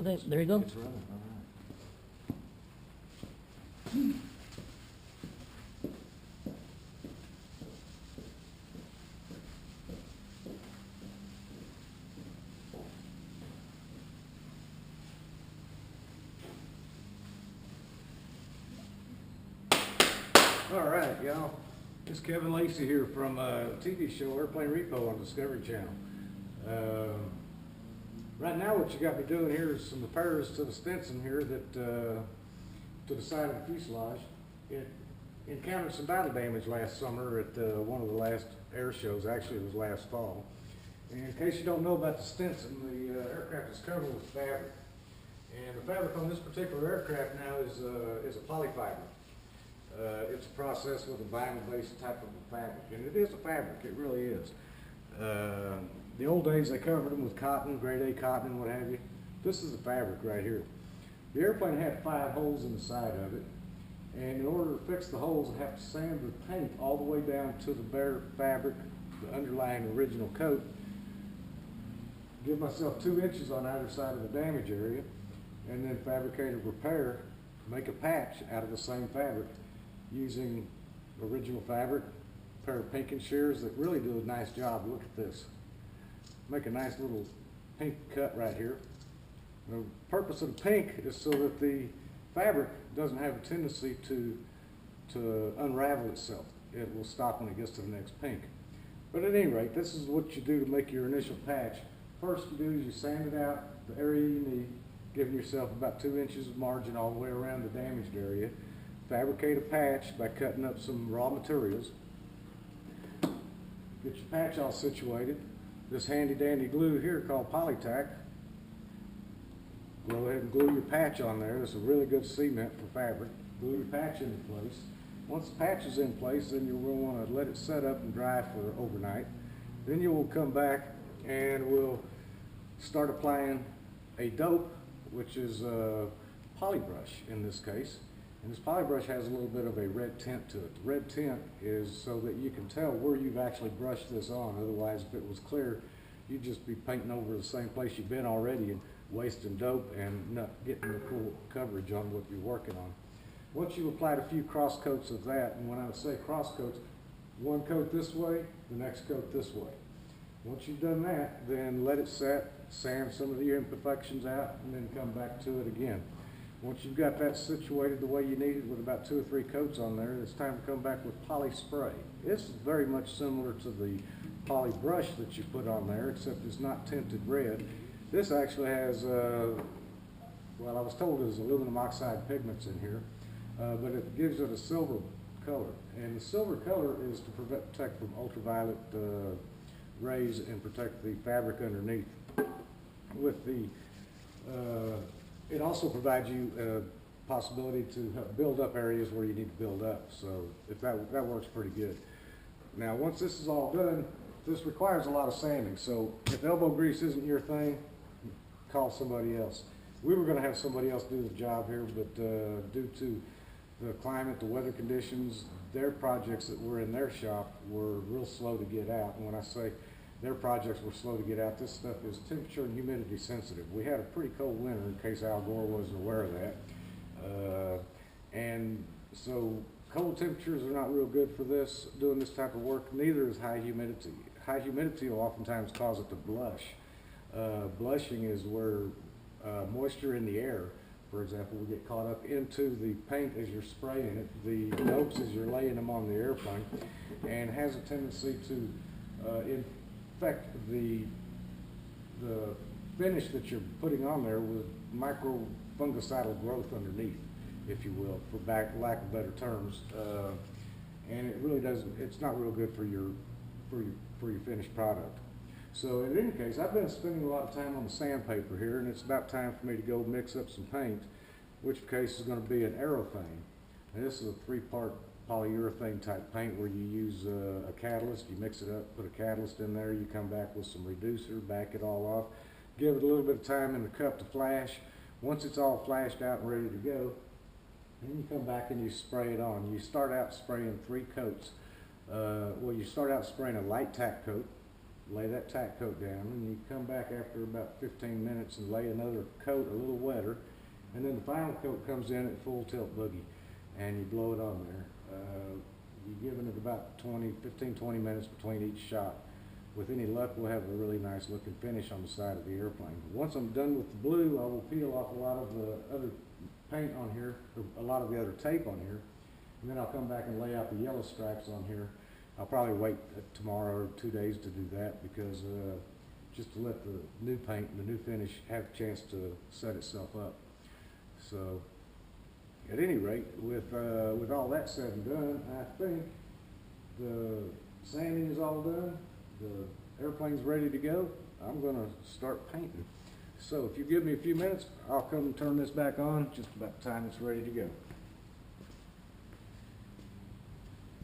Okay, there you go. It's running, all right. All right, y'all. It's Kevin Lacey here from a TV show, Airplane Repo on Discovery Channel. Right now what you got me doing here is some repairs to the Stinson here that, to the side of the fuselage. It encountered some battle damage last summer at one of the last air shows. Actually, it was last fall. And in case you don't know about the Stinson, the aircraft is covered with fabric. And the fabric on this particular aircraft now is a polyfiber. It's a process with a vinyl-based type of a fabric, and it is a fabric. It really is. The old days they covered them with cotton, grade A cotton, and what have you. This is the fabric right here. The airplane had 5 holes in the side of it, and in order to fix the holes, I have to sand the paint all the way down to the bare fabric, the underlying original coat. Give myself 2 inches on either side of the damage area, and then fabricate a repair, make a patch out of the same fabric using original fabric, a pair of pinking shears that really do a nice job. Look at this. Make a nice little pink cut right here. The purpose of the pink is so that the fabric doesn't have a tendency to unravel itself. It will stop when it gets to the next pink. But at any rate, this is what you do to make your initial patch. First you do is you sand it out the area you need, giving yourself about 2 inches of margin all the way around the damaged area. Fabricate a patch by cutting up some raw materials. Get your patch all situated. This handy dandy glue here called Polytack. Go ahead and glue your patch on there. It's a really good cement for fabric. Glue your patch into place. Once the patch is in place, then you'll want to let it set up and dry for overnight. Then you will come back and we'll start applying a dope, which is a polybrush in this case. And this polybrush has a little bit of a red tint to it. The red tint is so that you can tell where you've actually brushed this on. Otherwise, if it was clear, you'd just be painting over the same place you've been already and wasting dope and not getting the full coverage on what you're working on. Once you've applied a few cross coats of that, and when I say cross coats, one coat this way, the next coat this way. Once you've done that, then let it set, sand some of your imperfections out, and then come back to it again. Once you've got that situated the way you need it with about 2 or 3 coats on there, it's time to come back with poly spray. This is very much similar to the poly brush that you put on there, except it's not tinted red. This actually has, well, I was told there's aluminum oxide pigments in here, but it gives it a silver color. And the silver color is to protect from ultraviolet rays and protect the fabric underneath. With the it also provides you a possibility to build up areas where you need to build up. So if that works pretty good. Now once this is all done, this requires a lot of sanding. So if elbow grease isn't your thing, call somebody else. We were going to have somebody else do the job here, but due to the climate, the weather conditions, their projects that were in their shop were real slow to get out. And when I say their projects were slow to get out, this stuff is temperature and humidity sensitive. We had a pretty cold winter, in case Al Gore wasn't aware of that. And so cold temperatures are not real good for this, doing this type of work. Neither is high humidity. High humidity will oftentimes cause it to blush. Blushing is where moisture in the air, for example, will get caught up into the paint as you're spraying it, the dopes as you're laying them on the airplane, and has a tendency to infect the finish that you're putting on there with micro fungicidal growth underneath, if you will, for lack of better terms. And it really doesn't, it's not real good for your finished product. So in any case, I've been spending a lot of time on the sandpaper here, and it's about time for me to go mix up some paint, which case is going to be an aerothane. And this is a 3-part polyurethane type paint where you use a catalyst, you mix it up, put a catalyst in there, you come back with some reducer, back it all off, give it a little bit of time in the cup to flash. Once it's all flashed out and ready to go, then you come back and you spray it on. You start out spraying 3 coats. Well, you start out spraying a light tack coat, lay that tack coat down, and you come back after about 15 minutes and lay another coat a little wetter, and then the final coat comes in at full tilt boogie, and you blow it on there. You're giving it about 15-20 minutes between each shot. With any luck, we'll have a really nice looking finish on the side of the airplane. Once I'm done with the blue, I will peel off a lot of the other paint on here, or a lot of the other tape on here, and then I'll come back and lay out the yellow stripes on here. I'll probably wait tomorrow or 2 days to do that, because just to let the new paint and the new finish have a chance to set itself up. So at any rate, with all that said and done, I think the sanding is all done. The airplane's ready to go. I'm going to start painting. So if you give me a few minutes, I'll come and turn this back on just about the time it's ready to go.